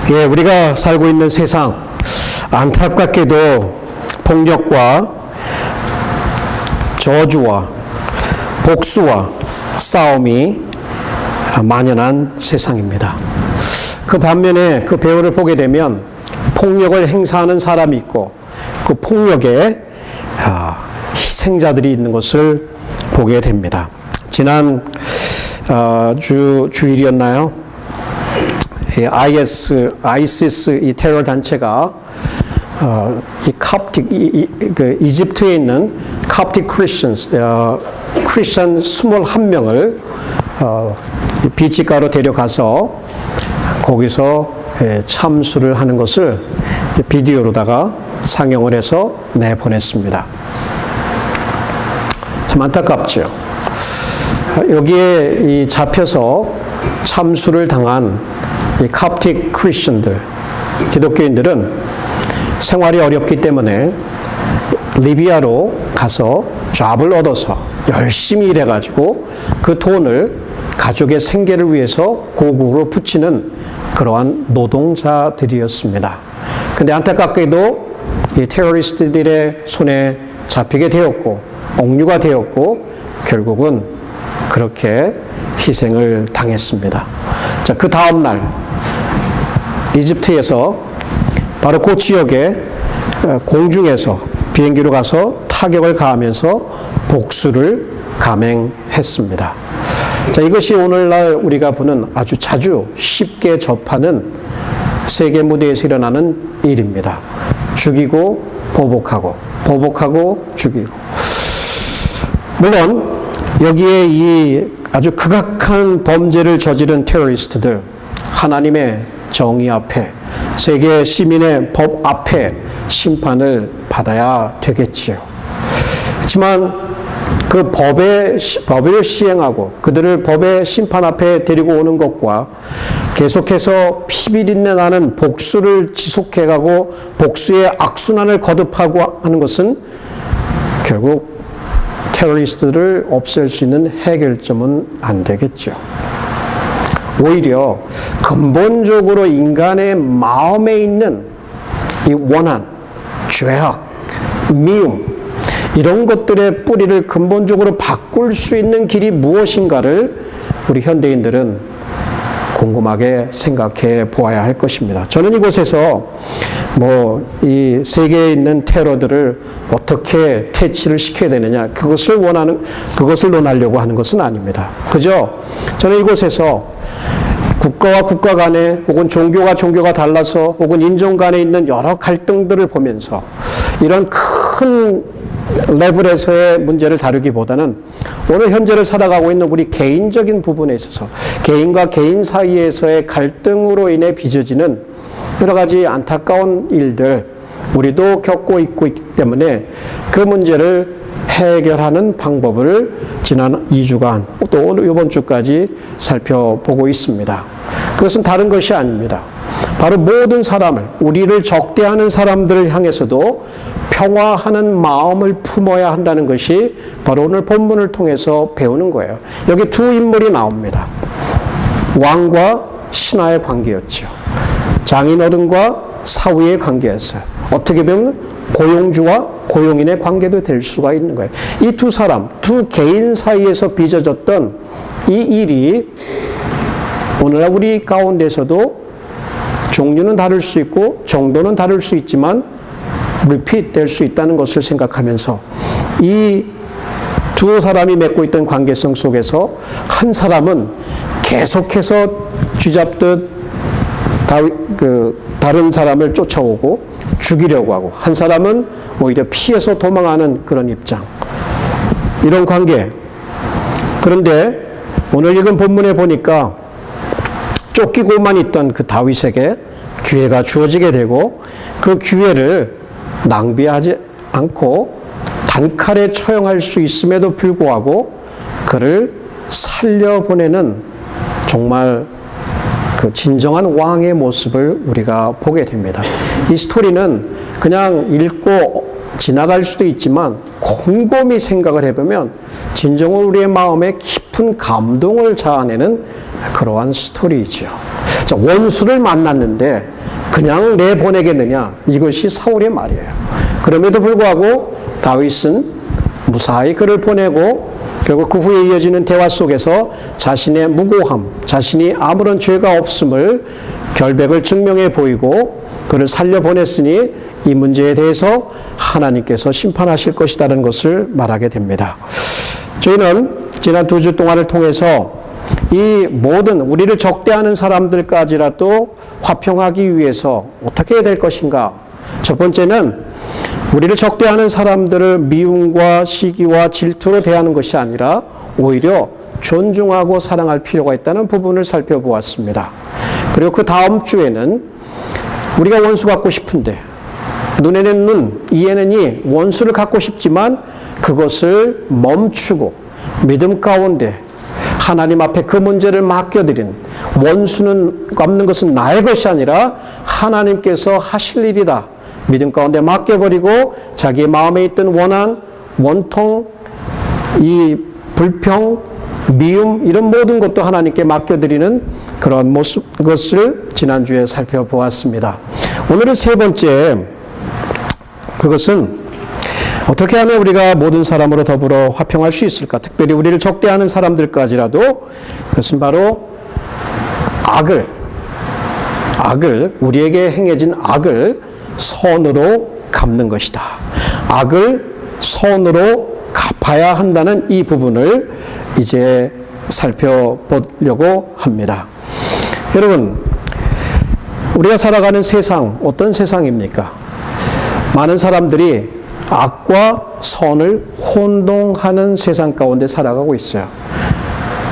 예, 우리가 살고 있는 세상, 안타깝게도 폭력과 저주와 복수와 싸움이 만연한 세상입니다. 그 반면에 그 배우를 보게 되면 폭력을 행사하는 사람이 있고 그 폭력에 희생자들이 있는 것을 보게 됩니다. 지난 주일이었나요? ISIS 이 테러 단체가 이 캅틱 이집트에 있는 캅틱 크리스천 21명을 비치가로 데려가서 거기서 참수를 하는 것을 비디오로다가 상영을 해서 내보냈습니다. 참 안타깝죠. 여기에 잡혀서 참수를 당한 이 캅틱 크리스천들, 기독교인들은 생활이 어렵기 때문에 리비아로 가서 잡을 얻어서 열심히 일해가지고 그 돈을 가족의 생계를 위해서 고국으로 붙이는 그러한 노동자들이었습니다. 근데 안타깝게도 이 테러리스트들의 손에 잡히게 되었고 억류가 되었고 결국은 그렇게 희생을 당했습니다. 자, 그 다음 날 이집트에서 바로 그 지역에 공중에서 비행기로 가서 타격을 가하면서 복수를 감행했습니다. 자, 이것이 오늘날 우리가 보는 아주 자주 쉽게 접하는 세계 무대에서 일어나는 일입니다. 죽이고 보복하고, 보복하고 죽이고. 물론 여기에 이 아주 극악한 범죄를 저지른 테러리스트들, 하나님의 정의 앞에, 세계 시민의 법 앞에 심판을 받아야 되겠지요. 하지만 그 법을 시행하고 그들을 법의 심판 앞에 데리고 오는 것과 계속해서 피비린내 나는 복수를 지속해가고 복수의 악순환을 거듭하고 하는 것은 결국 테러리스트를 없앨 수 있는 해결점은 안 되겠죠. 오히려 근본적으로 인간의 마음에 있는 이 원한, 죄악, 미움 이런 것들의 뿌리를 근본적으로 바꿀 수 있는 길이 무엇인가를 우리 현대인들은 곰곰하게 생각해 보아야 할 것입니다. 저는 이곳에서 이 세계에 있는 테러들을 어떻게 퇴치를 시켜야 되느냐 그것을 논하려고 하는 것은 아닙니다. 그죠? 저는 이곳에서 국가와 국가 간에 혹은 종교가 달라서 혹은 인종 간에 있는 여러 갈등들을 보면서 이런 큰 레벨에서의 문제를 다루기보다는 오늘 현재를 살아가고 있는 우리 개인적인 부분에 있어서 개인과 개인 사이에서의 갈등으로 인해 빚어지는 여러 가지 안타까운 일들 우리도 겪고 있기 때문에 그 문제를 해결하는 방법을 지난 2주간 또 오늘 이번 주까지 살펴보고 있습니다. 그것은 다른 것이 아닙니다. 바로 모든 사람을, 우리를 적대하는 사람들을 향해서도 평화하는 마음을 품어야 한다는 것이 바로 오늘 본문을 통해서 배우는 거예요. 여기 두 인물이 나옵니다. 왕과 신하의 관계였죠. 장인어른과 사위의 관계였어요. 어떻게 보면 고용주와 고용인의 관계도 될 수가 있는 거예요. 이 두 사람, 두 개인 사이에서 빚어졌던 이 일이 오늘날 우리 가운데서도 종류는 다를 수 있고 정도는 다를 수 있지만 리핏 될 수 있다는 것을 생각하면서 이 두 사람이 맺고 있던 관계성 속에서 한 사람은 계속해서 쥐잡듯 다른 사람을 쫓아오고 죽이려고 하고 한 사람은 오히려 피해서 도망하는 그런 입장. 이런 관계. 그런데 오늘 읽은 본문에 보니까 쫓기고만 있던 그 다윗에게 기회가 주어지게 되고 그 기회를 낭비하지 않고 단칼에 처형할 수 있음에도 불구하고 그를 살려보내는 정말 그 진정한 왕의 모습을 우리가 보게 됩니다. 이 스토리는 그냥 읽고 지나갈 수도 있지만 곰곰이 생각을 해보면 진정으로 우리의 마음에 깊은 감동을 자아내는 그러한 스토리이죠. 자, 원수를 만났는데 그냥 내보내겠느냐? 이것이 사울의 말이에요. 그럼에도 불구하고 다윗은 무사히 그를 보내고 결국 그 후에 이어지는 대화 속에서 자신의 무고함, 자신이 아무런 죄가 없음을 결백을 증명해 보이고 그를 살려보냈으니 이 문제에 대해서 하나님께서 심판하실 것이라는 것을 말하게 됩니다. 저희는 지난 2주 동안을 통해서 이 모든 우리를 적대하는 사람들까지라도 화평하기 위해서 어떻게 해야 될 것인가? 첫 번째는 우리를 적대하는 사람들을 미움과 시기와 질투로 대하는 것이 아니라 오히려 존중하고 사랑할 필요가 있다는 부분을 살펴보았습니다. 그리고 그 다음 주에는 우리가 원수 갖고 싶은데 눈에는 눈, 이에는 이, 원수를 갖고 싶지만 그것을 멈추고 믿음 가운데 하나님 앞에 그 문제를 맡겨드린 원수는 갚는 것은 나의 것이 아니라 하나님께서 하실 일이다. 믿음 가운데 맡겨버리고 자기의 마음에 있던 원한, 원통, 이 불평, 미움 이런 모든 것도 하나님께 맡겨드리는 그런 것을 지난주에 살펴보았습니다. 오늘은 세 번째, 그것은 어떻게 하면 우리가 모든 사람으로 더불어 화평할 수 있을까? 특별히 우리를 적대하는 사람들까지라도 그것은 바로 우리에게 행해진 악을 선으로 갚는 것이다. 악을 선으로 갚아야 한다는 이 부분을 이제 살펴보려고 합니다. 여러분, 우리가 살아가는 세상, 어떤 세상입니까? 많은 사람들이 악과 선을 혼동하는 세상 가운데 살아가고 있어요.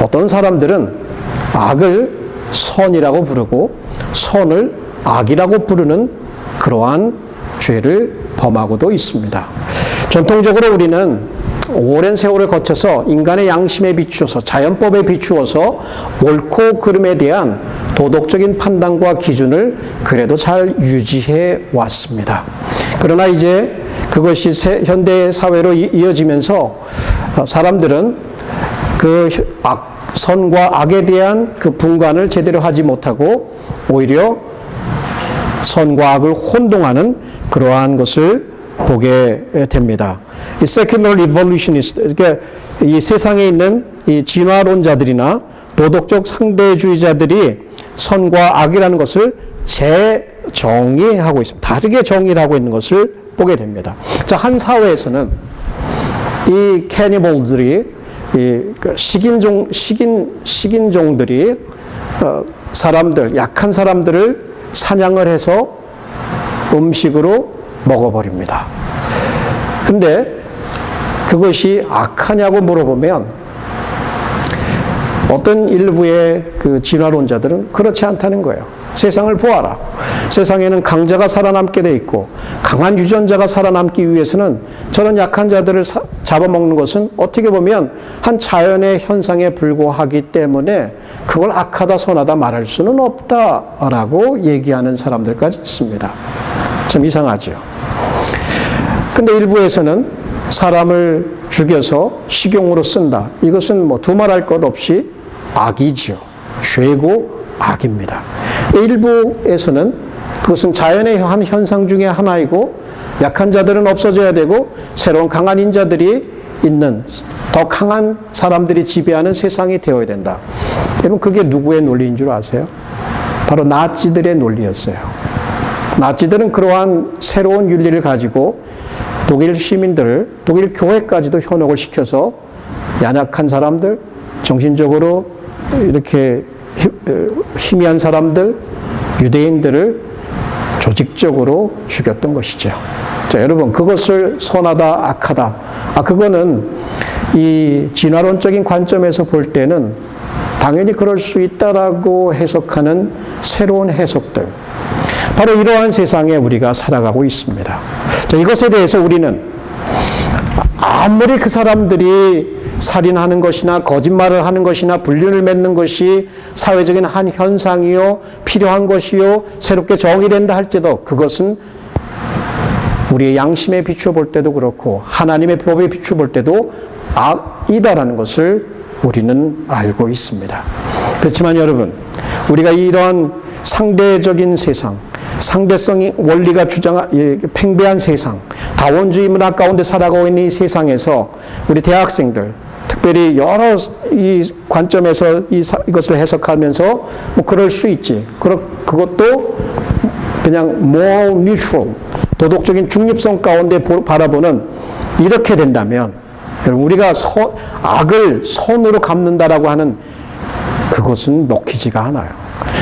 어떤 사람들은 악을 선이라고 부르고 선을 악이라고 부르는 그러한 죄를 범하고도 있습니다. 전통적으로 우리는 오랜 세월을 거쳐서 인간의 양심에 비추어서 자연법에 비추어서 옳고 그름에 대한 도덕적인 판단과 기준을 그래도 잘 유지해 왔습니다. 그러나 이제 그것이 현대 사회로 이어지면서 사람들은 그 선과 악에 대한 그 분간을 제대로 하지 못하고 오히려 선과 악을 혼동하는 그러한 것을 보게 됩니다. 이 secular evolutionist, 그러니까 이 세상에 있는 이 진화론자들이나 도덕적 상대주의자들이 선과 악이라는 것을 재정의하고 있습니다. 다르게 정의를 하고 있는 것을 보게 됩니다. 자, 한 사회에서는 이 캐니벌들이 식인종들이 사람들, 약한 사람들을 사냥을 해서 음식으로 먹어버립니다. 근데 그것이 악하냐고 물어보면 어떤 일부의 그 진화론자들은 그렇지 않다는 거예요. 세상을 보아라. 세상에는 강자가 살아남게 돼 있고 강한 유전자가 살아남기 위해서는 저런 약한 자들을 잡아먹는 것은 어떻게 보면 한 자연의 현상에 불과하기 때문에 그걸 악하다 선하다 말할 수는 없다라고 얘기하는 사람들까지 있습니다. 참 이상하죠. 근데 일부에서는 사람을 죽여서 식용으로 쓴다. 이것은 뭐 두말할 것 없이 악이죠. 죄고 악입니다. 일부에서는 그것은 자연의 한 현상 중에 하나이고 약한 자들은 없어져야 되고 새로운 강한 인자들이 있는 더 강한 사람들이 지배하는 세상이 되어야 된다. 여러분, 그게 누구의 논리인 줄 아세요? 바로 나치들의 논리였어요. 나치들은 그러한 새로운 윤리를 가지고 독일 시민들을, 독일 교회까지도 현혹을 시켜서 연약한 사람들, 정신적으로 이렇게 희미한 사람들, 유대인들을 조직적으로 죽였던 것이죠. 자, 여러분, 그것을 선하다, 악하다. 그거는 이 진화론적인 관점에서 볼 때는 당연히 그럴 수 있다라고 해석하는 새로운 해석들. 바로 이러한 세상에 우리가 살아가고 있습니다. 자, 이것에 대해서 우리는 아무리 그 사람들이 살인하는 것이나 거짓말을 하는 것이나 불륜을 맺는 것이 사회적인 한 현상이요, 필요한 것이요, 새롭게 정의된다 할지라도 그것은 우리의 양심에 비추어 볼 때도 그렇고 하나님의 법에 비추어 볼 때도 악이다라는 것을 우리는 알고 있습니다. 그렇지만 여러분, 우리가 이러한 상대적인 세상, 상대성이 원리가 팽배한 세상, 다원주의 문화 가운데 살아가고 있는 이 세상에서 우리 대학생들, 특별히 여러 이 관점에서 이것을 해석하면서 뭐 그럴 수 있지. 그것도 그냥 more neutral, 도덕적인 중립성 가운데 바라보는 이렇게 된다면, 여러분 우리가 악을 선으로 갚는다라고 하는 그것은 먹히지가 않아요.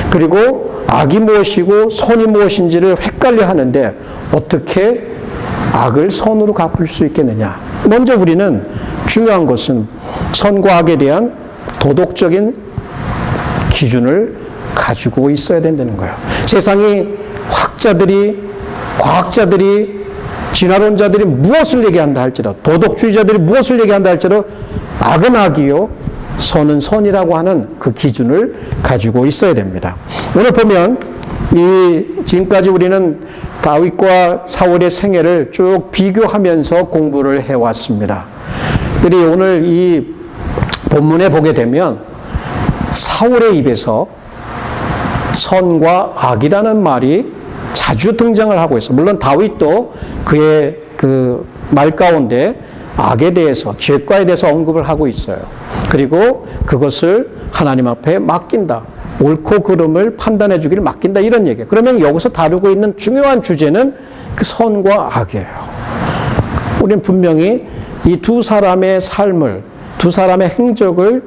그리고 악이 무엇이고 선이 무엇인지를 헷갈려 하는데 어떻게 악을 선으로 갚을 수 있겠느냐. 먼저 우리는 중요한 것은 선과 악에 대한 도덕적인 기준을 가지고 있어야 된다는 거예요. 세상이 학자들이, 과학자들이, 진화론자들이 무엇을 얘기한다 할지라도, 도덕주의자들이 무엇을 얘기한다 할지라도 악은 악이요, 선은 선이라고 하는 그 기준을 가지고 있어야 됩니다. 오늘 보면 지금까지 우리는 다윗과 사울의 생애를 쭉 비교하면서 공부를 해왔습니다. 그리 오늘 이 본문에 보게 되면 사울의 입에서 선과 악이라는 말이 자주 등장을 하고 있어요. 물론 다윗도 그의 그 말 가운데 악에 대해서, 죄과에 대해서 언급을 하고 있어요. 그리고 그것을 하나님 앞에 맡긴다. 옳고 그름을 판단해 주기를 맡긴다. 이런 얘기예요. 그러면 여기서 다루고 있는 중요한 주제는 그 선과 악이에요. 우리는 분명히 이 두 사람의 삶을, 두 사람의 행적을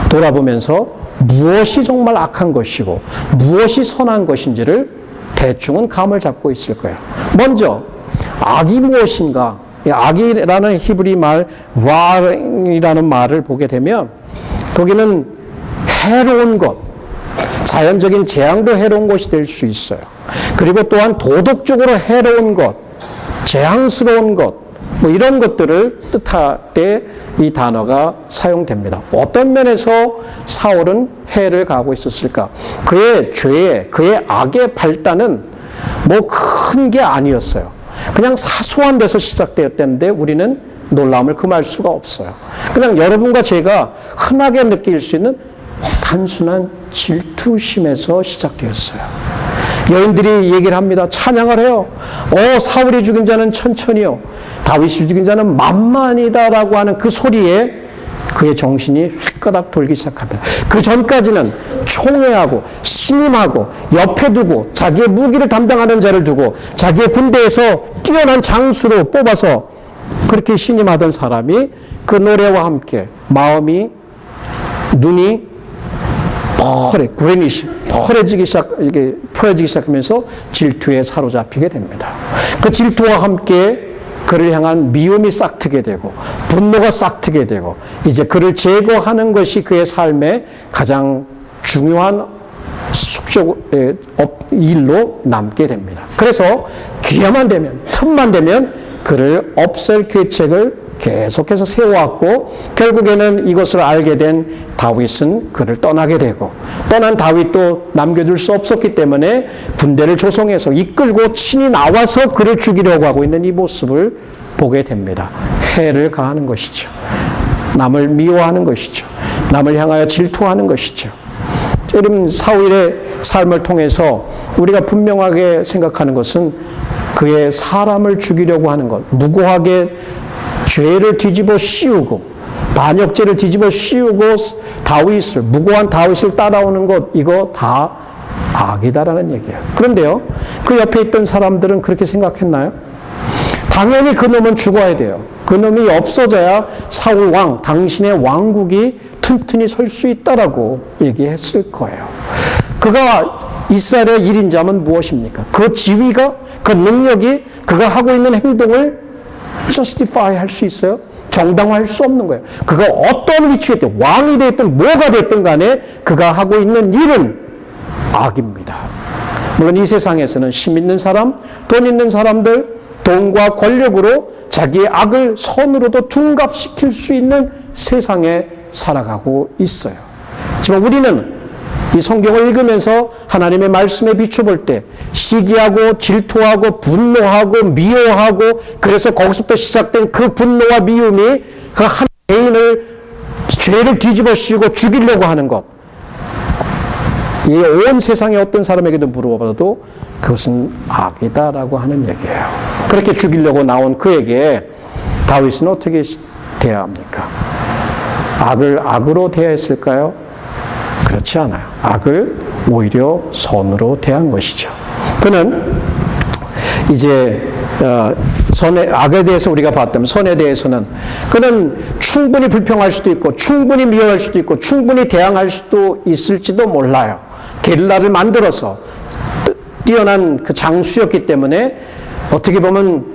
돌아보면서 무엇이 정말 악한 것이고 무엇이 선한 것인지를 대충은 감을 잡고 있을 거예요. 먼저 악이 무엇인가? 악이라는 히브리 말 라이라는 말을 보게 되면 거기는 해로운 것, 자연적인 재앙도 해로운 것이 될 수 있어요. 그리고 또한 도덕적으로 해로운 것, 재앙스러운 것, 뭐 이런 것들을 뜻할 때 이 단어가 사용됩니다. 어떤 면에서 사울은 해를 가하고 있었을까? 그의 죄의, 그의 악의 발단은 뭐 큰 게 아니었어요. 그냥 사소한 데서 시작되었다는데 우리는 놀라움을 금할 수가 없어요. 그냥 여러분과 제가 흔하게 느낄 수 있는 단순한 질투심에서 시작되었어요. 여인들이 얘기를 합니다. 찬양을 해요. 사울이 죽인 자는 천천히요, 다윗이 죽인 자는 만만이다라고 하는 그 소리에 그의 정신이 휘까닥 돌기 시작합니다. 그 전까지는 총애하고 신임하고 옆에 두고 자기의 무기를 담당하는 자를 두고 자기의 군대에서 뛰어난 장수로 뽑아서 그렇게 신임하던 사람이 그 노래와 함께 마음이, 눈이 풀어지기 시작하면서 질투에 사로잡히게 됩니다. 그 질투와 함께 그를 향한 미움이 싹트게 되고 분노가 싹트게 되고 이제 그를 제거하는 것이 그의 삶의 가장 중요한 일로 남게 됩니다. 그래서 기회만 되면, 틈만 되면 그를 없앨 계책을 계속해서 세워왔고 결국에는 이것을 알게 된 다윗은 그를 떠나게 되고, 떠난 다윗도 남겨둘 수 없었기 때문에 군대를 조성해서 이끌고 친히 나와서 그를 죽이려고 하고 있는 이 모습을 보게 됩니다. 해를 가하는 것이죠. 남을 미워하는 것이죠. 남을 향하여 질투하는 것이죠. 여러분, 사울의 삶을 통해서 우리가 분명하게 생각하는 것은 그의 사람을 죽이려고 하는 것, 무고하게 죄를 뒤집어 씌우고 반역죄를 뒤집어 씌우고 다윗을, 무고한 다윗을 따라오는 것, 이거 다 악이다라는 얘기예요. 그런데요, 그 옆에 있던 사람들은 그렇게 생각했나요? 당연히 그 놈은 죽어야 돼요. 그 놈이 없어져야 사울 왕, 당신의 왕국이 튼튼히 설 수 있다라고 얘기했을 거예요. 그가 이스라엘의 1인자면 무엇입니까? 그 지위가, 그 능력이 그가 하고 있는 행동을 justify 할 수 있어요? 정당화할 수 없는 거예요. 그가 어떤 위치에 있든, 왕이 됐든 뭐가 됐든 간에 그가 하고 있는 일은 악입니다. 물론 이 세상에서는 힘 있는 사람, 돈 있는 사람들, 돈과 권력으로 자기의 악을 선으로도 둔갑시킬 수 있는 세상에 살아가고 있어요. 하지만 우리는 이 성경을 읽으면서 하나님의 말씀에 비춰볼 때 시기하고 질투하고 분노하고 미워하고, 그래서 거기서부터 시작된 그 분노와 미움이 그 한 개인을 죄를 뒤집어 씌우고 죽이려고 하는 것, 이 온 세상의 어떤 사람에게도 물어봐도 그것은 악이다라고 하는 얘기예요. 그렇게 죽이려고 나온 그에게 다윗은 어떻게 대합니까? 악을 악으로 대했을까요? 그렇지 않아요. 악을 오히려 선으로 대한 것이죠. 그는 이제 악에 대해서 우리가 봤다면 선에 대해서는 그는 충분히 불평할 수도 있고 충분히 미워할 수도 있고 충분히 대항할 수도 있을지도 몰라요. 게릴라를 만들어서 뛰어난 그 장수였기 때문에 어떻게 보면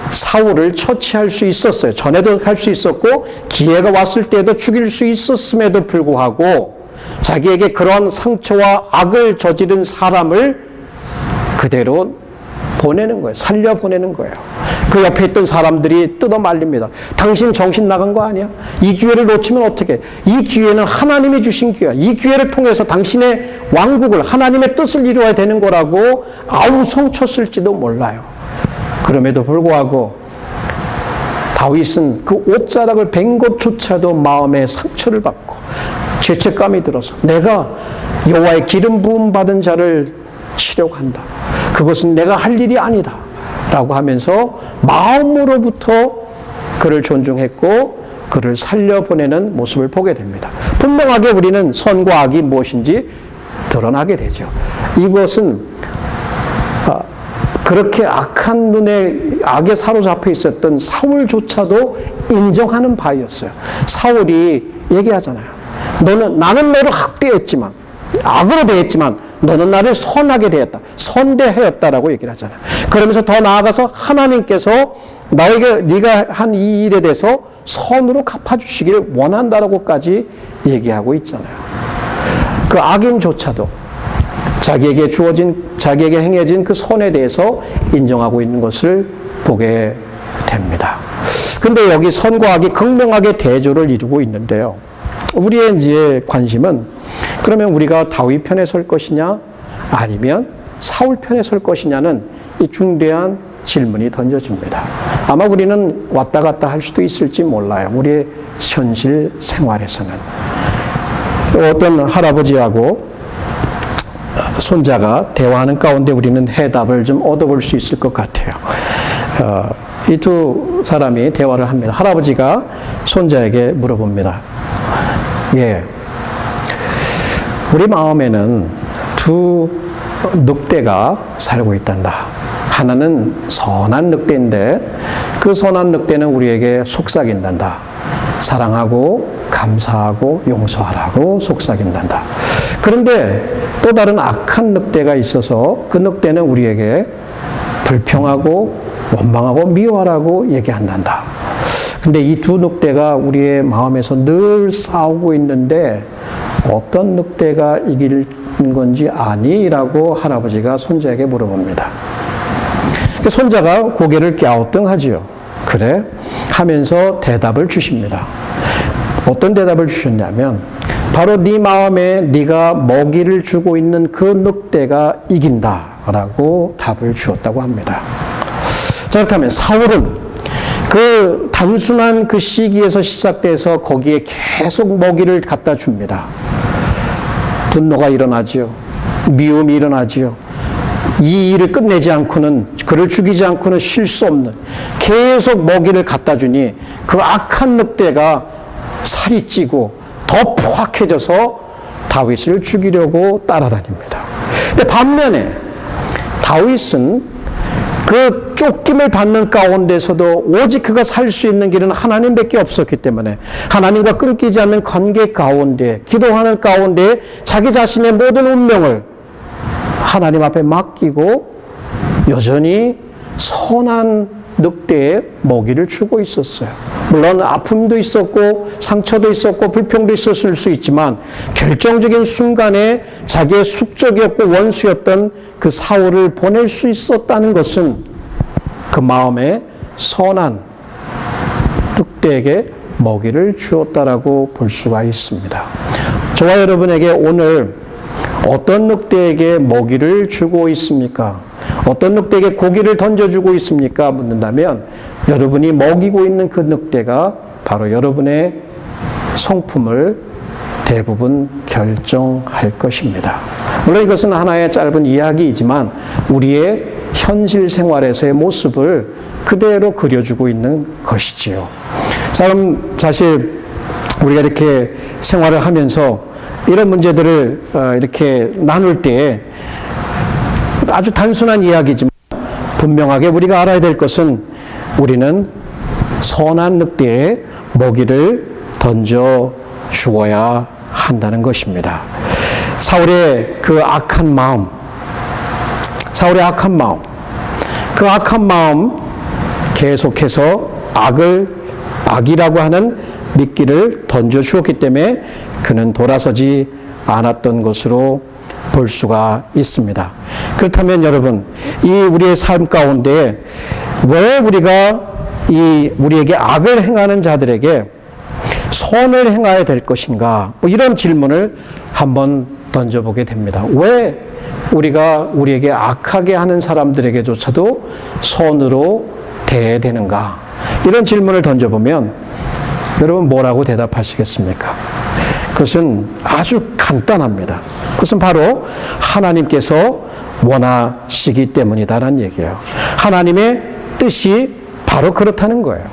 사울을 처치할 수 있었어요. 전에도 할 수 있었고 기회가 왔을 때도 죽일 수 있었음에도 불구하고 자기에게 그런 상처와 악을 저지른 사람을 그대로 보내는 거예요. 살려 보내는 거예요. 그 옆에 있던 사람들이 뜯어 말립니다. 당신 정신 나간 거 아니야? 이 기회를 놓치면 어떻게? 이 기회는 하나님이 주신 기회야. 이 기회를 통해서 당신의 왕국을 하나님의 뜻을 이루어야 되는 거라고 아우성쳤을지도 몰라요. 그럼에도 불구하고 다윗은 그 옷자락을 벤 것조차도 마음에 상처를 받고 죄책감이 들어서 내가 여호와의 기름 부음 받은 자를 치려고 한다. 그것은 내가 할 일이 아니다. 라고 하면서 마음으로부터 그를 존중했고 그를 살려보내는 모습을 보게 됩니다. 분명하게 우리는 선과 악이 무엇인지 드러나게 되죠. 이것은 그렇게 악한 눈에 악에 사로잡혀 있었던 사울조차도 인정하는 바였어요. 사울이 얘기하잖아요. 나는 너를 학대했지만 악으로 대했지만 너는 나를 선하게 대했다. 선대하였다라고 얘기를 하잖아요. 그러면서 더 나아가서 하나님께서 나에게 네가 한 이 일에 대해서 선으로 갚아주시기를 원한다라고까지 얘기하고 있잖아요. 그 악인조차도 자기에게 행해진 그 선에 대해서 인정하고 있는 것을 보게 됩니다. 근데 여기 선과 악이 극명하게 대조를 이루고 있는데요. 우리의 이제 관심은 그러면 우리가 다윗 편에 설 것이냐 아니면 사울 편에 설 것이냐는 이 중대한 질문이 던져집니다. 아마 우리는 왔다 갔다 할 수도 있을지 몰라요. 우리의 현실 생활에서는. 어떤 할아버지하고 손자가 대화하는 가운데 우리는 해답을 좀 얻어볼 수 있을 것 같아요. 이 두 사람이 대화를 합니다. 할아버지가 손자에게 물어봅니다. 예, 우리 마음에는 두 늑대가 살고 있단다. 하나는 선한 늑대인데 그 선한 늑대는 우리에게 속삭인단다. 사랑하고 감사하고 용서하라고 속삭인단다. 그런데 또 다른 악한 늑대가 있어서 그 늑대는 우리에게 불평하고 원망하고 미워하라고 얘기한단다. 근데 이 두 늑대가 우리의 마음에서 늘 싸우고 있는데 어떤 늑대가 이기는 건지 아니? 라고 할아버지가 손자에게 물어봅니다. 손자가 고개를 갸우뚱하지요. 그래? 하면서 대답을 주십니다. 어떤 대답을 주셨냐면 바로 네 마음에 네가 먹이를 주고 있는 그 늑대가 이긴다 라고 답을 주었다고 합니다. 자, 그렇다면 사울은 그 단순한 그 시기에서 시작돼서 거기에 계속 먹이를 갖다 줍니다. 분노가 일어나지요. 미움이 일어나지요. 이 일을 끝내지 않고는, 그를 죽이지 않고는 쉴 수 없는, 계속 먹이를 갖다 주니 그 악한 늑대가 살이 찌고 더 포악해져서 다윗을 죽이려고 따라다닙니다. 근데 반면에 다윗은 그 쫓김을 받는 가운데서도 오직 그가 살 수 있는 길은 하나님밖에 없었기 때문에 하나님과 끊기지 않는 관계 가운데, 기도하는 가운데 자기 자신의 모든 운명을 하나님 앞에 맡기고 여전히 선한 늑대의 먹이를 주고 있었어요. 물론 아픔도 있었고 상처도 있었고 불평도 있었을 수 있지만 결정적인 순간에 자기의 숙적이었고 원수였던 그 사울을 보낼 수 있었다는 것은 그 마음에 선한 늑대에게 먹이를 주었다라고 볼 수가 있습니다. 저와 여러분에게 오늘 어떤 늑대에게 먹이를 주고 있습니까? 어떤 늑대에게 고기를 던져주고 있습니까? 묻는다면 여러분이 먹이고 있는 그 늑대가 바로 여러분의 성품을 대부분 결정할 것입니다. 물론 이것은 하나의 짧은 이야기이지만 우리의 현실 생활에서의 모습을 그대로 그려주고 있는 것이지요. 사실 우리가 이렇게 생활을 하면서 이런 문제들을 이렇게 나눌 때 아주 단순한 이야기지만 분명하게 우리가 알아야 될 것은 우리는 선한 늑대에 먹이를 던져 주어야 한다는 것입니다. 사울의 그 악한 마음, 그 악한 마음 계속해서 악이라고 하는 미끼를 던져 주었기 때문에 그는 돌아서지 않았던 것으로 볼 수가 있습니다. 그렇다면 여러분, 이 우리의 삶 가운데 왜 우리가 우리에게 악을 행하는 자들에게 선을 행해야 될 것인가? 이런 질문을 한번 던져보게 됩니다. 왜 우리가 우리에게 악하게 하는 사람들에게조차도 선으로 대해야 되는가? 이런 질문을 던져보면 여러분 뭐라고 대답하시겠습니까? 그것은 아주 간단합니다. 그것은 바로 하나님께서 원하시기 때문이다라는 얘기예요. 하나님의 뜻이 바로 그렇다는 거예요.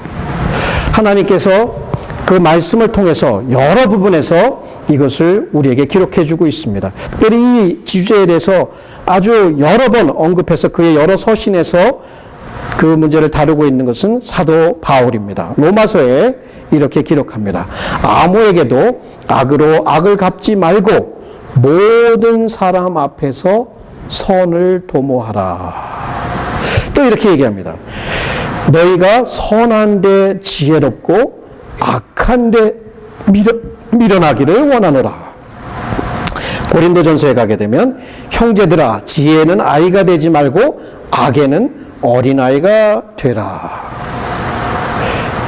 하나님께서 그 말씀을 통해서 여러 부분에서 이것을 우리에게 기록해 주고 있습니다. 특별히 이 주제에 대해서 아주 여러 번 언급해서 그의 여러 서신에서 그 문제를 다루고 있는 것은 사도 바울입니다. 로마서에 이렇게 기록합니다. 아무에게도 악으로 악을 갚지 말고 모든 사람 앞에서 선을 도모하라. 또 이렇게 얘기합니다. 너희가 선한데 지혜롭고 악한데 미련하기를 원하노라. 고린도전서에 가게 되면 형제들아 지혜는 아이가 되지 말고 악에는 어린아이가 되라.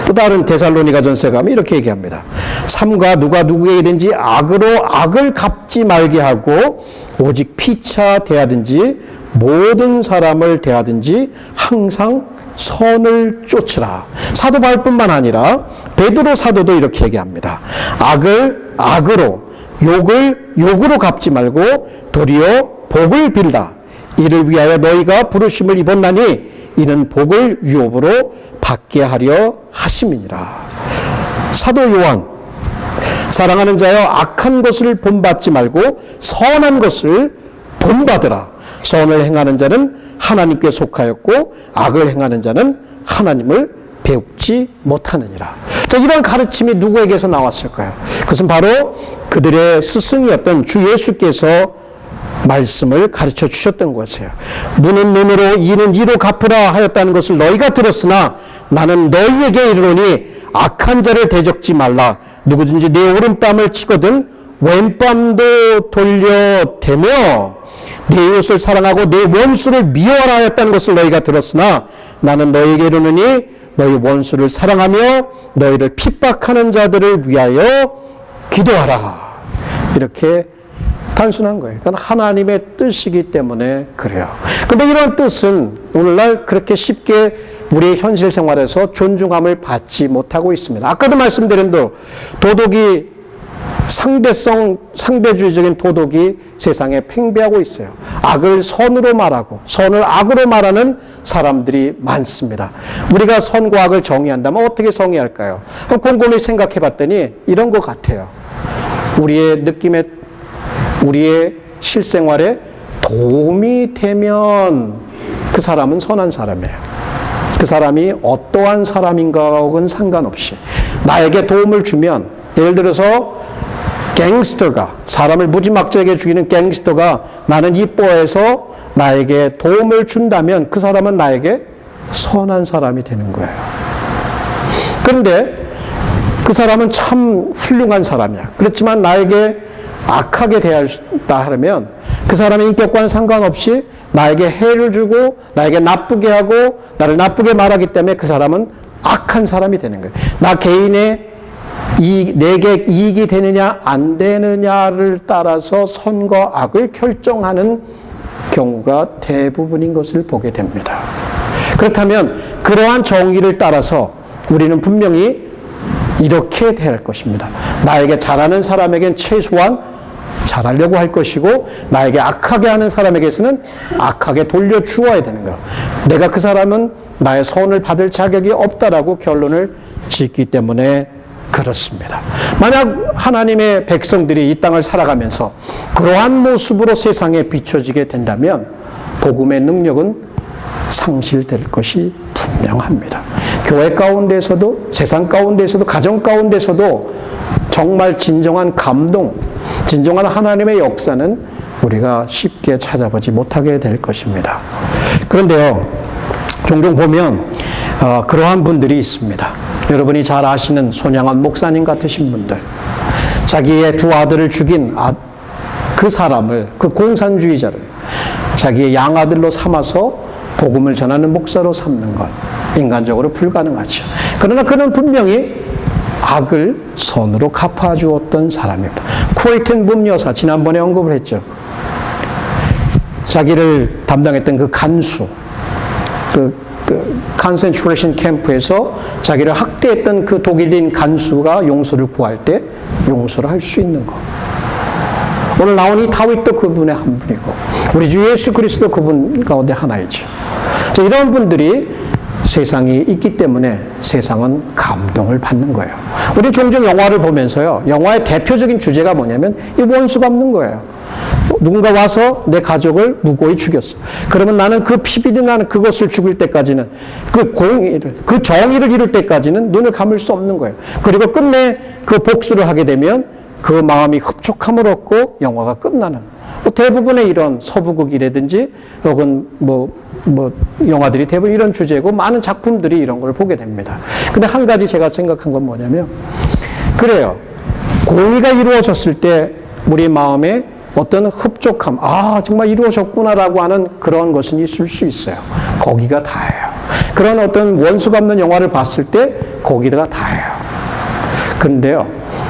또 다른 데살로니가전서에 가면 이렇게 얘기합니다. 삼가 누가 누구에게든지 악으로 악을 갚지 말게 하고 오직 피차 대하든지 모든 사람을 대하든지 항상 선을 쫓으라. 사도 바울뿐만 아니라 베드로 사도도 이렇게 얘기합니다. 악을 악으로 욕을 욕으로 갚지 말고 도리어 복을 빌라. 이를 위하여 너희가 부르심을 입었나니 이는 복을 유업으로 받게 하려 하심이니라. 사도 요한 사랑하는 자여 악한 것을 본받지 말고 선한 것을 본받으라. 선을 행하는 자는 하나님께 속하였고 악을 행하는 자는 하나님을 배우지 못하느니라. 자, 이런 가르침이 누구에게서 나왔을까요? 그것은 바로 그들의 스승이었던 주 예수께서 말씀을 가르쳐 주셨던 것이에요. 눈은 눈으로 이는 이로 갚으라 하였다는 것을 너희가 들었으나 나는 너희에게 이르노니 악한 자를 대적지 말라. 누구든지 내 오른뺨을 치거든 왼뺨도 돌려대며 내 이웃을 사랑하고 내 원수를 미워하라 하였다는 것을 너희가 들었으나 나는 너희에게 이르노니 너희 원수를 사랑하며 너희를 핍박하는 자들을 위하여 기도하라. 이렇게 단순한 거예요. 그러니까 하나님의 뜻이기 때문에 그래요. 그런데 이런 뜻은 오늘날 그렇게 쉽게 우리의 현실 생활에서 존중함을 받지 못하고 있습니다. 아까도 말씀드린 대로 도덕이 상대주의적인 도덕이 세상에 팽배하고 있어요. 악을 선으로 말하고 선을 악으로 말하는 사람들이 많습니다. 우리가 선과 악을 정의한다면 어떻게 정의할까요? 곰곰이 생각해 봤더니 이런 것 같아요. 우리의 실생활에 도움이 되면 그 사람은 선한 사람이에요. 그 사람이 어떠한 사람인가하고는 상관없이 나에게 도움을 주면, 예를 들어서 갱스터가, 사람을 무지막지하게 죽이는 갱스터가 나는 이뻐해서 나에게 도움을 준다면 그 사람은 나에게 선한 사람이 되는 거예요. 그런데 그 사람은 참 훌륭한 사람이야. 그렇지만 나에게 악하게 대하다 하면 그 사람의 인격과는 상관없이 나에게 해를 주고 나에게 나쁘게 하고 나를 나쁘게 말하기 때문에 그 사람은 악한 사람이 되는 거예요. 나 개인의 내게 이익이 되느냐 안 되느냐를 따라서 선과 악을 결정하는 경우가 대부분인 것을 보게 됩니다. 그렇다면 그러한 정의를 따라서 우리는 분명히 이렇게 대할 것입니다. 나에게 잘하는 사람에겐 최소한 잘하려고 할 것이고 나에게 악하게 하는 사람에게서는 악하게 돌려주어야 되는 거예요. 내가 그 사람은 나의 선을 받을 자격이 없다라고 결론을 짓기 때문에 그렇습니다. 만약 하나님의 백성들이 이 땅을 살아가면서 그러한 모습으로 세상에 비춰지게 된다면 복음의 능력은 상실될 것이 분명합니다. 교회 가운데서도 세상 가운데서도 가정 가운데서도 정말 진정한 감동, 진정한 하나님의 역사는 우리가 쉽게 찾아보지 못하게 될 것입니다. 그런데요, 종종 보면 그러한 분들이 있습니다. 여러분이 잘 아시는 손양한 목사님 같으신 분들, 자기의 두 아들을 죽인 그 사람을, 그 공산주의자를 자기의 양아들로 삼아서 복음을 전하는 목사로 삼는 것, 인간적으로 불가능하죠. 그러나 그는 분명히 악을 선으로 갚아주었던 사람입니다. 코리튼 붐 여사, 지난번에 언급을 했죠. 자기를 담당했던 그 간수, 그 컨센트레이션 캠프에서 자기를 학대했던 그 독일인 간수가 용서를 구할 때 용서를 할 수 있는 것. 오늘 나온 이 다윗도 그분의 한 분이고 우리 주 예수 그리스도 그분 가운데 하나이죠. 자, 이런 분들이 세상에 있기 때문에 세상은 감동을 받는 거예요. 우리 종종 영화를 보면서요, 영화의 대표적인 주제가 뭐냐면 이 원수 갚는 거예요. 누군가 와서 내 가족을 무고히 죽였어. 그러면 나는 그 피비린 나는 그것을 죽을 때까지는 그 정의를 이룰 때까지는 눈을 감을 수 없는 거예요. 그리고 끝내 그 복수를 하게 되면 그 마음이 흡족함을 얻고 영화가 끝나는. 대부분의 이런 서부극이라든지 혹은 영화들이 대부분 이런 주제고 많은 작품들이 이런 걸 보게 됩니다. 근데 한 가지 제가 생각한 건 뭐냐면, 그래요. 공의가 이루어졌을 때 우리 마음에 어떤 흡족함, 정말 이루어졌구나라고 하는 그런 것은 있을 수 있어요. 거기가 다예요. 그런 어떤 원수 갚는 영화를 봤을 때 거기가 다예요. 그런데요,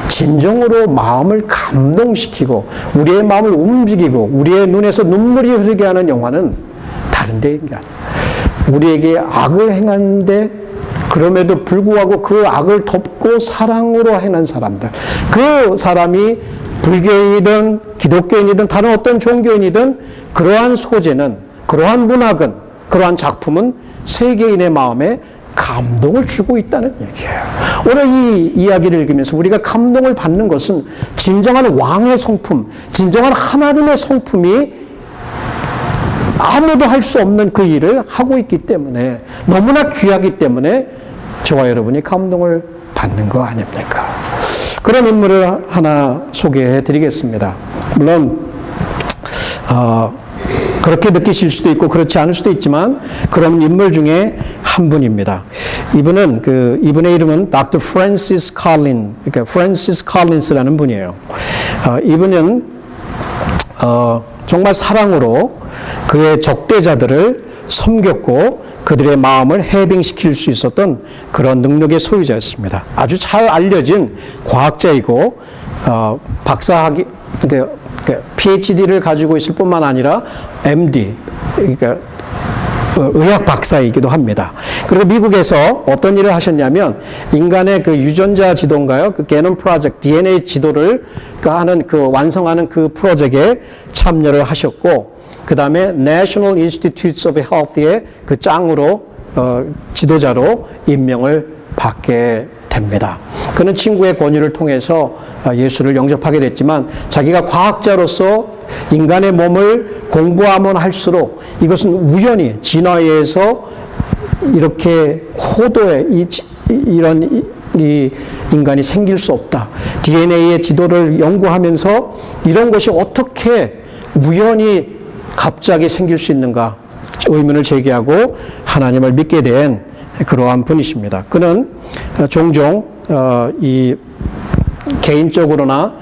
진정으로 마음을 감동시키고 우리의 마음을 움직이고 우리의 눈에서 눈물이 흐르게 하는 영화는 다른 데입니다. 우리에게 악을 행하는데 그럼에도 불구하고 그 악을 덮고 사랑으로 행한 사람들, 그 사람이 불교인이든 기독교인이든 다른 어떤 종교인이든 그러한 소재는, 그러한 문학은, 그러한 작품은 세계인의 마음에 감동을 주고 있다는 얘기예요. 오늘 이 이야기를 읽으면서 우리가 감동을 받는 것은 진정한 왕의 성품, 진정한 하나님의 성품이 아무도 할 수 없는 그 일을 하고 있기 때문에, 너무나 귀하기 때문에 저와 여러분이 감동을 받는 거 아닙니까? 그런 인물을 하나 소개해 드리겠습니다. 물론 그렇게 느끼실 수도 있고 그렇지 않을 수도 있지만 그런 인물 중에 한 분입니다. 이분의 이름은 Dr. Francis Collins, 그러니까 Francis Collins라는 분이에요. 이분은 정말 사랑으로 그의 적대자들을 섬겼고 그들의 마음을 해빙시킬 수 있었던 그런 능력의 소유자였습니다. 아주 잘 알려진 과학자이고 박사학위, 그러니까 PhD를 가지고 있을 뿐만 아니라 MD, 그러니까 의학 박사이기도 합니다. 그리고 미국에서 어떤 일을 하셨냐면 인간의 그 유전자 지도인가요? 그 게놈 프로젝트, DNA 지도를 완성하는 그 프로젝트에 참여를 하셨고, 그 다음에 National Institutes of Health의 그 짱으로 지도자로 임명을 받게 됩니다. 그는 친구의 권유를 통해서 예수를 영접하게 됐지만 자기가 과학자로서 인간의 몸을 공부하면 할수록 이것은 우연히 진화에 의해서 이렇게 고도의 이런 인간이 생길 수 없다. DNA의 지도를 연구하면서 이런 것이 어떻게 우연히 갑자기 생길 수 있는가 의문을 제기하고 하나님을 믿게 된 그러한 분이십니다. 그는 종종 이 개인적으로나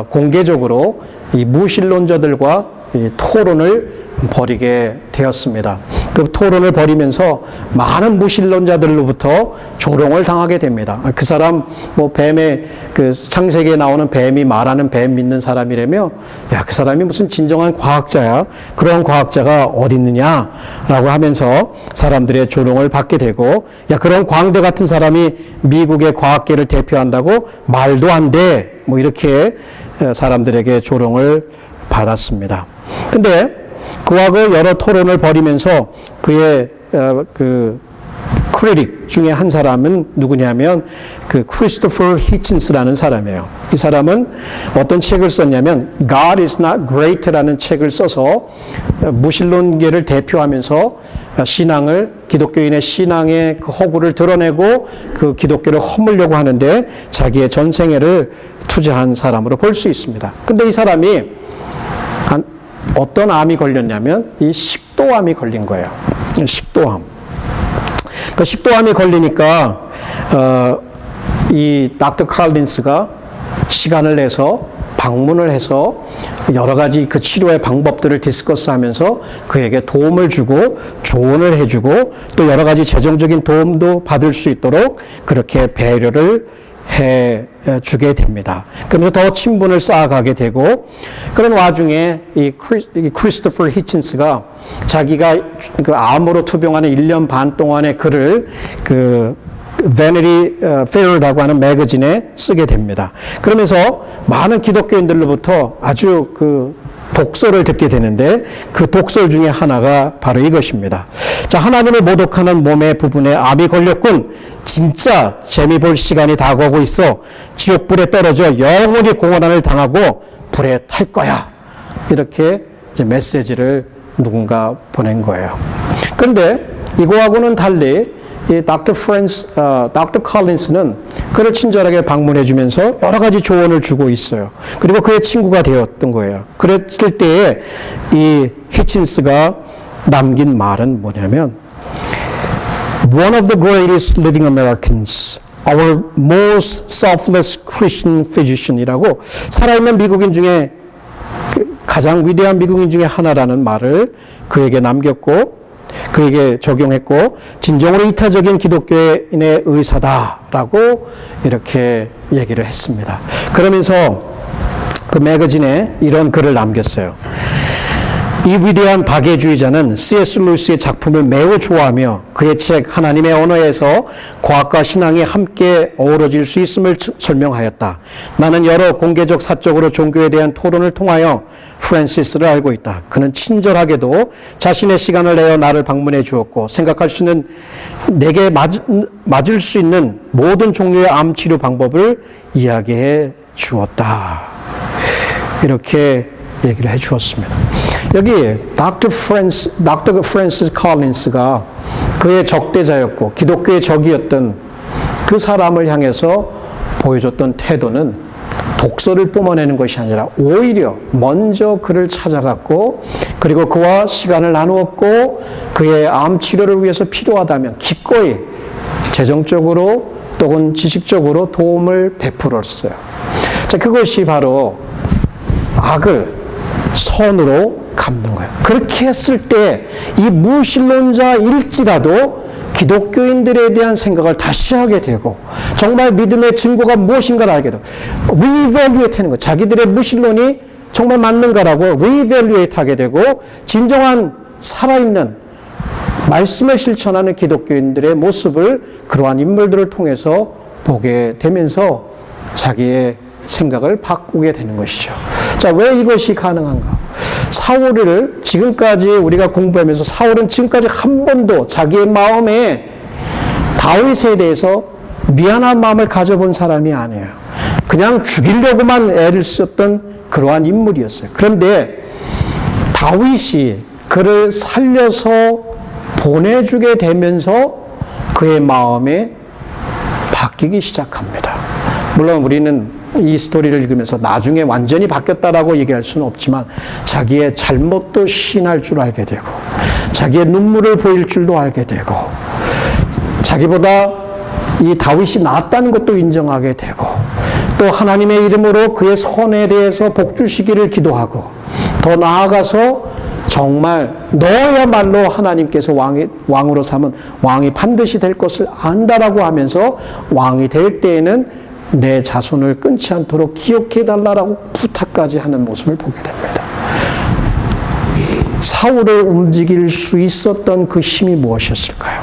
공개적으로 이 무신론자들과 이 토론을 벌이게 되었습니다. 그 그 토론을 벌이면서 많은 무신론자들로부터 조롱을 당하게 됩니다. 그 사람 뭐 뱀의 그 창세기에 나오는 뱀이 말하는 뱀 믿는 사람이라며, 야, 그 사람이 무슨 진정한 과학자야? 그런 과학자가 어디 있느냐라고 하면서 사람들의 조롱을 받게 되고, 야, 그런 광대 같은 사람이 미국의 과학계를 대표한다고 말도 안 돼. 뭐 이렇게 사람들에게 조롱을 받았습니다. 근데 그와 그 여러 토론을 벌이면서 그의 그 크리틱 중에 한 사람은 누구냐면 그 크리스토퍼 히친스라는 사람이에요. 이 사람은 어떤 책을 썼냐면 God is not great라는 책을 써서 무신론계를 대표하면서 신앙을, 기독교인의 신앙의 그 허구를 드러내고 그 기독교를 허물려고 하는데 자기의 전생애를 투자한 사람으로 볼 수 있습니다. 근데 이 사람이 어떤 암이 걸렸냐면 이 식도암이 걸린 거예요. 식도암. 그 식도암이 걸리니까 이 닥터 칼린스가 시간을 내서 방문을 해서 여러 가지 그 치료의 방법들을 디스커스하면서 그에게 도움을 주고 조언을 해주고 또 여러 가지 재정적인 도움도 받을 수 있도록 그렇게 배려를 해주게 됩니다. 그러면서 더 친분을 쌓아가게 되고, 그런 와중에 이 크리스토퍼 히친스가 자기가 그 암으로 투병하는 1년 반 동안의 글을 그 Vanity Fair라고 하는 매거진에 쓰게 됩니다. 그러면서 많은 기독교인들로부터 아주 그 독서를 듣게 되는데 그 독서 중에 하나가 바로 이것입니다. 자, 하나님을 모독하는 몸의 부분에 암이 걸렸군. 진짜 재미 볼 시간이 다가오고 있어. 지옥불에 떨어져 영원히 공허난을 당하고 불에 탈 거야. 이렇게 이제 메시지를 누군가 보낸 거예요. 그런데 이거하고는 달리 이 닥터 컬린스는 그를 친절하게 방문해 주면서 여러 가지 조언을 주고 있어요. 그리고 그의 친구가 되었던 거예요. 그랬을 때에 이 히친스가 남긴 말은 뭐냐면 One of the greatest living Americans, our most selfless Christian physician이라고 살아있는 미국인 중에 가장 위대한 미국인 중에 하나라는 말을 그에게 남겼고 그에게 적용했고 진정으로 이타적인 기독교인의 의사다라고 이렇게 얘기를 했습니다. 그러면서 그 매거진에 이런 글을 남겼어요. 이 위대한 박애주의자는 C.S. 루이스의 작품을 매우 좋아하며 그의 책 하나님의 언어에서 과학과 신앙이 함께 어우러질 수 있음을 설명하였다. 나는 여러 공개적 사적으로 종교에 대한 토론을 통하여 프랜시스를 알고 있다. 그는 친절하게도 자신의 시간을 내어 나를 방문해 주었고 생각할 수 있는 내게 맞을 수 있는 모든 종류의 암 치료 방법을 이야기해 주었다. 이렇게 얘기를 해 주었습니다. 여기 닥터 프랜시스 컬린스가 그의 적대자였고 기독교의 적이었던 그 사람을 향해서 보여줬던 태도는 독서를 뿜어내는 것이 아니라 오히려 먼저 그를 찾아갔고 그리고 그와 시간을 나누었고 그의 암 치료를 위해서 필요하다면 기꺼이 재정적으로 또는 지식적으로 도움을 베풀었어요. 자, 그것이 바로 악을 선으로 갚는 거예요. 그렇게 했을 때 이 무신론자일지라도 기독교인들에 대한 생각을 다시 하게 되고 정말 믿음의 증거가 무엇인가를 알게 되고 리밸류에이트 하는 거예요. 자기들의 무신론이 정말 맞는가라고 리밸류에이트 하게 되고 진정한 살아있는 말씀을 실천하는 기독교인들의 모습을 그러한 인물들을 통해서 보게 되면서 자기의 생각을 바꾸게 되는 것이죠. 자, 왜 이것이 가능한가? 사울을 지금까지 우리가 공부하면서 사울은 지금까지 한 번도 자기의 마음에 다윗에 대해서 미안한 마음을 가져본 사람이 아니에요. 그냥 죽이려고만 애를 썼던 그러한 인물이었어요. 그런데 다윗이 그를 살려서 보내주게 되면서 그의 마음이 바뀌기 시작합니다. 물론 우리는 이 스토리를 읽으면서 나중에 완전히 바뀌었다라고 얘기할 수는 없지만 자기의 잘못도 시인할 줄 알게 되고 자기의 눈물을 보일 줄도 알게 되고 자기보다 이 다윗이 낫다는 것도 인정하게 되고 또 하나님의 이름으로 그의 선에 대해서 복 주시기를 기도하고 더 나아가서 정말 너야말로 하나님께서 왕으로 삼은 왕이 반드시 될 것을 안다라고 하면서 왕이 될 때에는 내 자손을 끊지 않도록 기억해달라고 부탁까지 하는 모습을 보게 됩니다. 사울을 움직일 수 있었던 그 힘이 무엇이었을까요?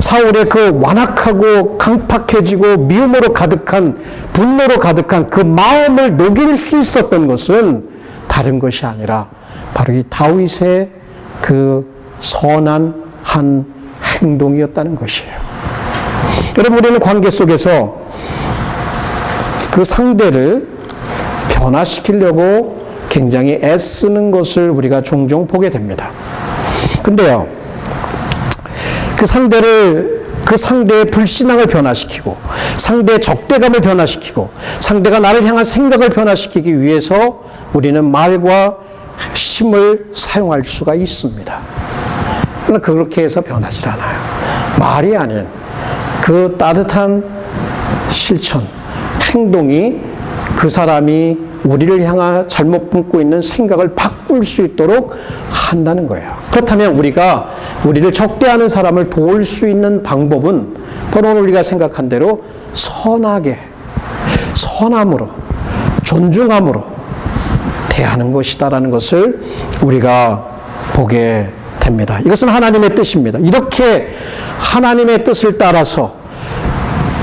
사울의 그 완악하고 강팍해지고 미움으로 가득한, 분노로 가득한 그 마음을 녹일 수 있었던 것은 다른 것이 아니라 바로 이 다윗의 그 선한 한 행동이었다는 것이에요. 여러분, 우리는 관계 속에서 그 상대를 변화시키려고 굉장히 애쓰는 것을 우리가 종종 보게 됩니다. 근데요, 그 상대의 불신앙을 변화시키고, 상대의 적대감을 변화시키고, 상대가 나를 향한 생각을 변화시키기 위해서 우리는 말과 힘을 사용할 수가 있습니다. 그러나 그렇게 해서 변하지 않아요. 말이 아닌 그 따뜻한 실천, 행동이 그 사람이 우리를 향한 잘못 품고 있는 생각을 바꿀 수 있도록 한다는 거예요. 그렇다면 우리를 적대하는 사람을 도울 수 있는 방법은 바로 우리가 생각한 대로 선하게, 선함으로, 존중함으로 대하는 것이다라는 것을 우리가 보게 됩니다. 이것은 하나님의 뜻입니다. 이렇게 하나님의 뜻을 따라서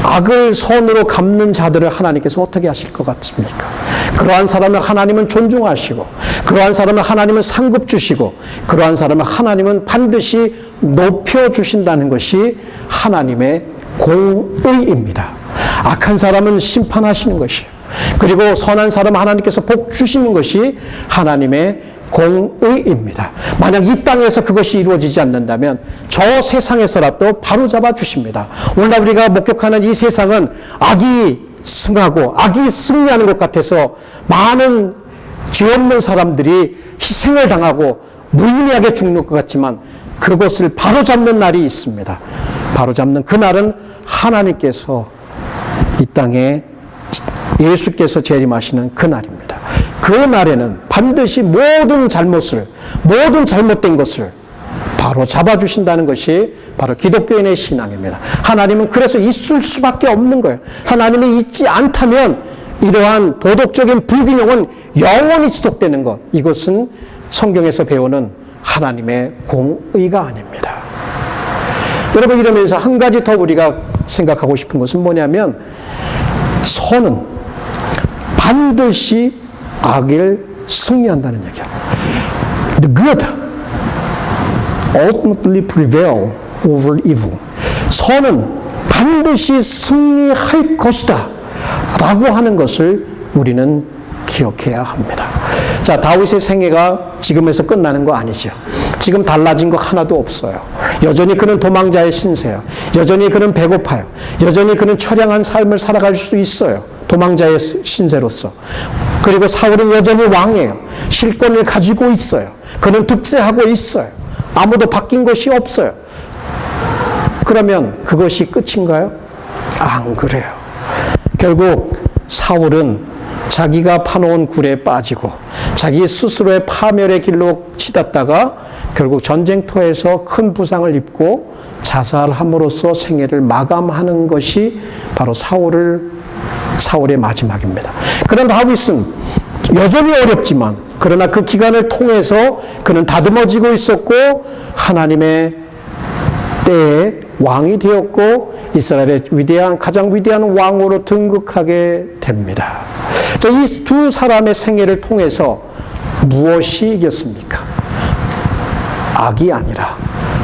악을 선으로 갚는 자들을 하나님께서 어떻게 하실 것 같습니까? 그러한 사람을 하나님은 존중하시고, 그러한 사람을 하나님은 상급 주시고, 그러한 사람을 하나님은 반드시 높여주신다는 것이 하나님의 공의입니다. 악한 사람은 심판하시는 것이에요. 그리고 선한 사람 하나님께서 복 주시는 것이 하나님의 공의입니다. 만약 이 땅에서 그것이 이루어지지 않는다면 저 세상에서라도 바로잡아 주십니다. 오늘날 우리가 목격하는 이 세상은 악이 승하고 악이 승리하는 것 같아서 많은 죄 없는 사람들이 희생을 당하고 무의미하게 죽는 것 같지만 그것을 바로잡는 날이 있습니다. 바로잡는 그날은 하나님께서 이 땅에 예수께서 재림하시는 그날입니다. 그 날에는 반드시 모든 잘못된 것을 바로 잡아주신다는 것이 바로 기독교인의 신앙입니다. 하나님은 그래서 있을 수밖에 없는 거예요. 하나님이 있지 않다면 이러한 도덕적인 불균형은 영원히 지속되는 것. 이것은 성경에서 배우는 하나님의 공의가 아닙니다. 여러분, 이러면서 한 가지 더 우리가 생각하고 싶은 것은 뭐냐면 선은 반드시 악을 승리한다는 얘기야. The good ultimately prevail over evil. 선은 반드시 승리할 것이다 라고 하는 것을 우리는 기억해야 합니다. 자, 다윗의 생애가 지금에서 끝나는 거 아니죠. 지금 달라진 거 하나도 없어요. 여전히 그는 도망자의 신세요. 여전히 그는 배고파요. 여전히 그는 처량한 삶을 살아갈 수 있어요. 도망자의 신세로서. 그리고 사울은 여전히 왕이에요. 실권을 가지고 있어요. 그는 득세하고 있어요. 아무도 바뀐 것이 없어요. 그러면 그것이 끝인가요? 안 그래요. 결국 사울은 자기가 파놓은 굴에 빠지고 자기 스스로의 파멸의 길로 치닫다가 결국 전쟁터에서 큰 부상을 입고 자살함으로써 생애를 마감하는 것이 바로 사울의 마지막입니다. 그러나 다윗은 여전히 어렵지만 그러나 그 기간을 통해서 그는 다듬어지고 있었고 하나님의 때에 왕이 되었고 이스라엘의 가장 위대한 왕으로 등극하게 됩니다. 자, 이 두 사람의 생애를 통해서 무엇이 이겼습니까? 악이 아니라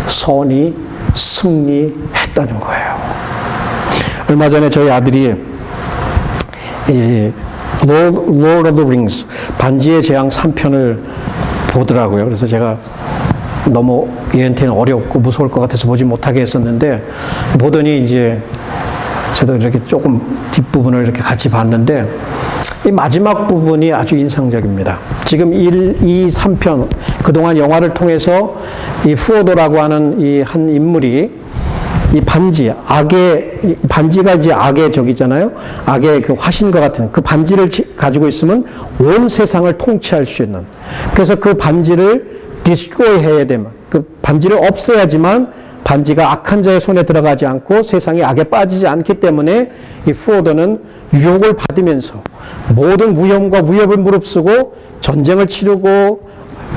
선이 승리했다는 거예요. 얼마 전에 저희 아들이 이 Lord of the Rings 반지의 제왕 3편을 보더라고요. 그래서 제가 너무 얘한테는 어렵고 무서울 것 같아서 보지 못하게 했었는데 보더니 이제 저도 이렇게 조금 뒷부분을 이렇게 같이 봤는데 이 마지막 부분이 아주 인상적입니다. 지금 1, 2, 3편 그동안 영화를 통해서 이 후오도라고 하는 이 한 인물이 이 반지가 이제 악의 적이잖아요. 악의 그 화신과 같은 그 반지를 가지고 있으면 온 세상을 통치할 수 있는. 그래서 그 반지를 destroy 해야 되면, 그 반지를 없애야지만 반지가 악한 자의 손에 들어가지 않고 세상의 악에 빠지지 않기 때문에 이 프로도는 유혹을 받으면서 모든 위험과 위협을 무릅쓰고 전쟁을 치르고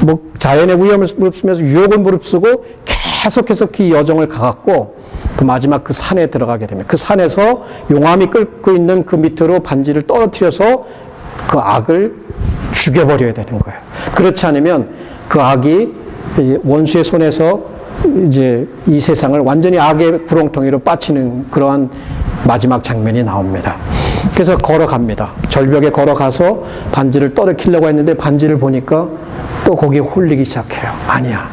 뭐 자연의 위험을 무릅쓰면서 유혹을 무릅쓰고 계속해서 그 여정을 가갖고 그 마지막 그 산에 들어가게 됩니다. 그 산에서 용암이 끓고 있는 그 밑으로 반지를 떨어뜨려서 그 악을 죽여버려야 되는 거예요. 그렇지 않으면 그 악이 원수의 손에서 이제 이 세상을 완전히 악의 구렁텅이로 빠치는 그러한 마지막 장면이 나옵니다. 그래서 걸어갑니다. 절벽에 걸어가서 반지를 떨어뜨리려고 했는데 반지를 보니까 또 거기에 홀리기 시작해요. 아니야,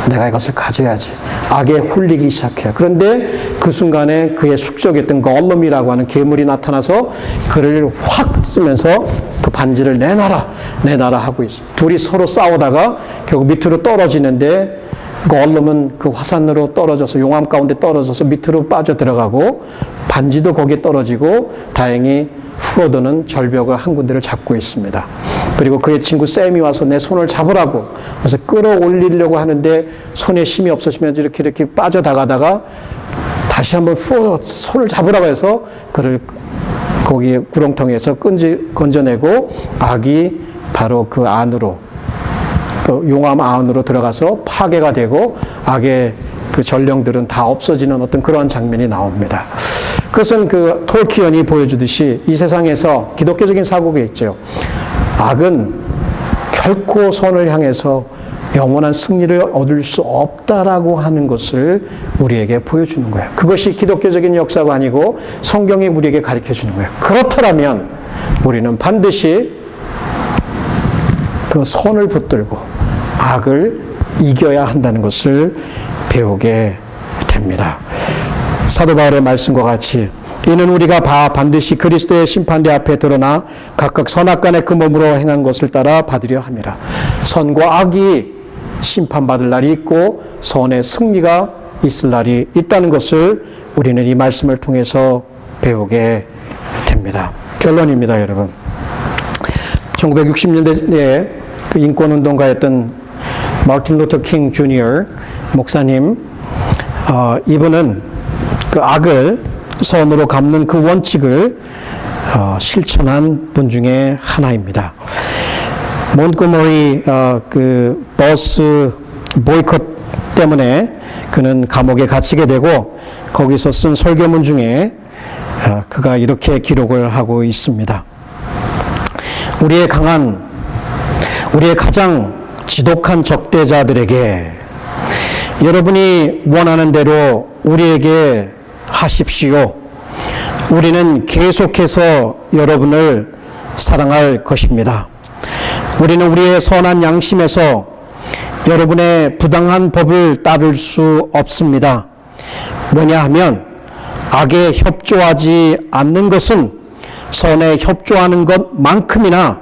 내가 이것을 가져야지. 악에 홀리기 시작해요. 그런데 그 순간에 그의 숙적했던 걸럼이라고 하는 괴물이 나타나서 그를 확 쓰면서 그 반지를 내놔라 하고 있습니다. 둘이 서로 싸우다가 결국 밑으로 떨어지는데 걸럼은 그 화산으로 떨어져서 용암 가운데 떨어져서 밑으로 빠져 들어가고 반지도 거기에 떨어지고 다행히 프로도는 절벽을 한 군데를 잡고 있습니다. 그리고 그의 친구 샘이 와서 내 손을 잡으라고 그래서 끌어올리려고 하는데 손에 힘이 없어지면서 이렇게 빠져나가다가 다시 한번 손을 잡으라고 해서 그를 거기에 구렁텅이에서 건져내고 악이 바로 그 안으로 그 용암 안으로 들어가서 파괴가 되고 악의 그 전령들은 다 없어지는 어떤 그런 장면이 나옵니다. 그것은 그 톨키언이 보여주듯이 이 세상에서 기독교적인 사고가 있죠. 악은 결코 선을 향해서 영원한 승리를 얻을 수 없다라고 하는 것을 우리에게 보여주는 거예요. 그것이 기독교적인 역사가 아니고 성경이 우리에게 가르쳐 주는 거예요. 그렇다면 우리는 반드시 그 선을 붙들고 악을 이겨야 한다는 것을 배우게 됩니다. 사도 바울의 말씀과 같이 이는 우리가 반드시 그리스도의 심판대 앞에 드러나 각각 선악간의 그 몸으로 행한 것을 따라 받으려 함이라. 선과 악이 심판받을 날이 있고 선의 승리가 있을 날이 있다는 것을 우리는 이 말씀을 통해서 배우게 됩니다. 결론입니다, 여러분. 1960년대에 그 인권운동가였던 마틴 루터 킹 주니어 목사님, 이분은 그 악을 선으로 갚는 그 원칙을 실천한 분 중에 하나입니다. 몬트고머리 그 버스 보이콧 때문에 그는 감옥에 갇히게 되고 거기서 쓴 설교문 중에 그가 이렇게 기록을 하고 있습니다. 우리의 가장 지독한 적대자들에게 여러분이 원하는 대로 우리에게 하십시오. 우리는 계속해서 여러분을 사랑할 것입니다. 우리는 우리의 선한 양심에서 여러분의 부당한 법을 따를 수 없습니다. 왜냐하면 악에 협조하지 않는 것은 선에 협조하는 것만큼이나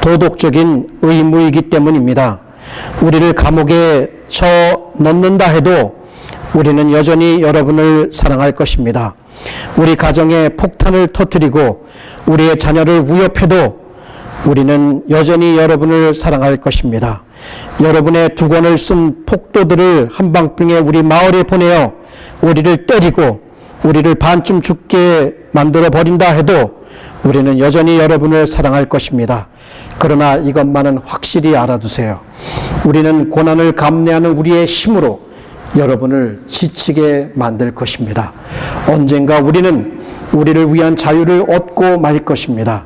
도덕적인 의무이기 때문입니다. 우리를 감옥에 넣는다 해도 우리는 여전히 여러분을 사랑할 것입니다. 우리 가정에 폭탄을 터뜨리고 우리의 자녀를 위협해도 우리는 여전히 여러분을 사랑할 것입니다. 여러분의 두건을 쓴 폭도들을 한방병에 우리 마을에 보내어 우리를 때리고 우리를 반쯤 죽게 만들어 버린다 해도 우리는 여전히 여러분을 사랑할 것입니다. 그러나 이것만은 확실히 알아두세요. 우리는 고난을 감내하는 우리의 힘으로 여러분을 지치게 만들 것입니다. 언젠가 우리는 우리를 위한 자유를 얻고 말 것입니다.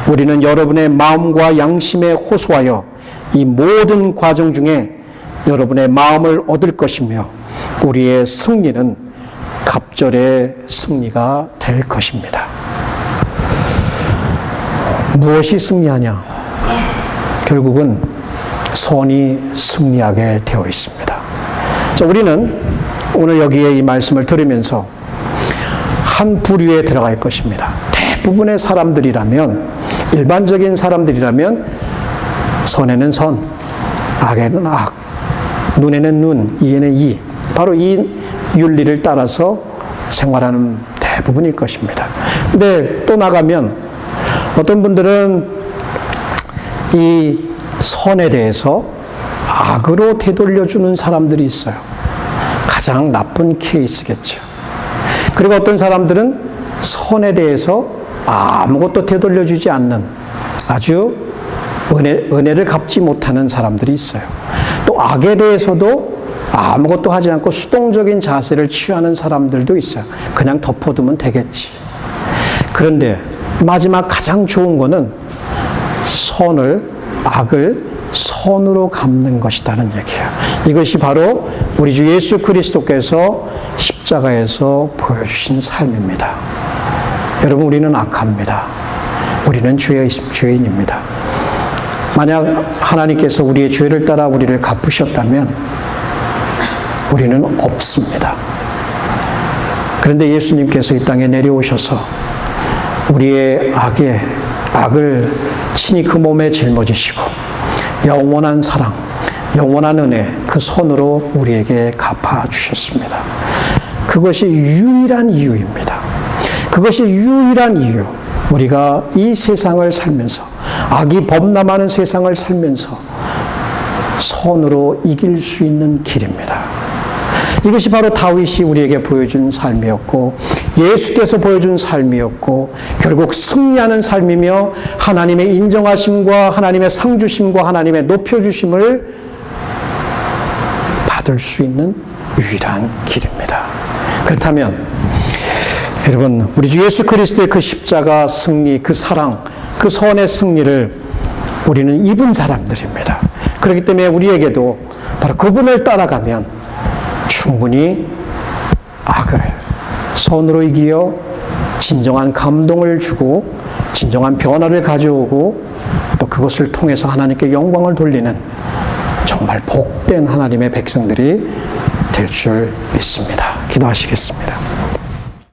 우리는 여러분의 마음과 양심에 호소하여 이 모든 과정 중에 여러분의 마음을 얻을 것이며 우리의 승리는 갑절의 승리가 될 것입니다. 무엇이 승리하냐? 결국은 선이 승리하게 되어 있습니다. 자, 우리는 오늘 여기에 이 말씀을 들으면서 한 부류에 들어갈 것입니다. 대부분의 사람들이라면, 일반적인 사람들이라면 선에는 선, 악에는 악, 눈에는 눈, 이에는 이, 바로 이 윤리를 따라서 생활하는 대부분일 것입니다. 근데 또 나가면 어떤 분들은 이 선에 대해서 악으로 되돌려주는 사람들이 있어요. 가장 나쁜 케이스겠죠. 그리고 어떤 사람들은 선에 대해서 아무것도 되돌려주지 않는 아주 은혜를 갚지 못하는 사람들이 있어요. 또 악에 대해서도 아무것도 하지 않고 수동적인 자세를 취하는 사람들도 있어요. 그냥 덮어두면 되겠지. 그런데 마지막 가장 좋은 거는 악을 선으로 갚는 것이라는 얘기예요. 이것이 바로 우리 주 예수 그리스도께서 십자가에서 보여주신 삶입니다. 여러분, 우리는 악합니다. 우리는 죄인입니다. 만약 하나님께서 우리의 죄를 따라 우리를 갚으셨다면 우리는 없습니다. 그런데 예수님께서 이 땅에 내려오셔서 우리의 악을 친히 그 몸에 짊어지시고 영원한 사랑, 영원한 은혜, 그 손으로 우리에게 갚아주셨습니다. 그것이 유일한 이유입니다. 그것이 유일한 이유. 우리가 이 세상을 살면서, 악이 범람하는 세상을 살면서 선으로 이길 수 있는 길입니다. 이것이 바로 다윗이 우리에게 보여준 삶이었고, 예수께서 보여준 삶이었고, 결국 승리하는 삶이며 하나님의 인정하심과 하나님의 상주심과 하나님의 높여주심을 받을 수 있는 유일한 길입니다. 그렇다면 여러분, 우리 주 예수 그리스도의 그 십자가 승리, 그 사랑, 그 선의 승리를 우리는 입은 사람들입니다. 그렇기 때문에 우리에게도 바로 그분을 따라가면 충분히 악을 선으로 이기어 진정한 감동을 주고 진정한 변화를 가져오고 또 그것을 통해서 하나님께 영광을 돌리는 정말 복된 하나님의 백성들이 될 줄 믿습니다. 기도하시겠습니다.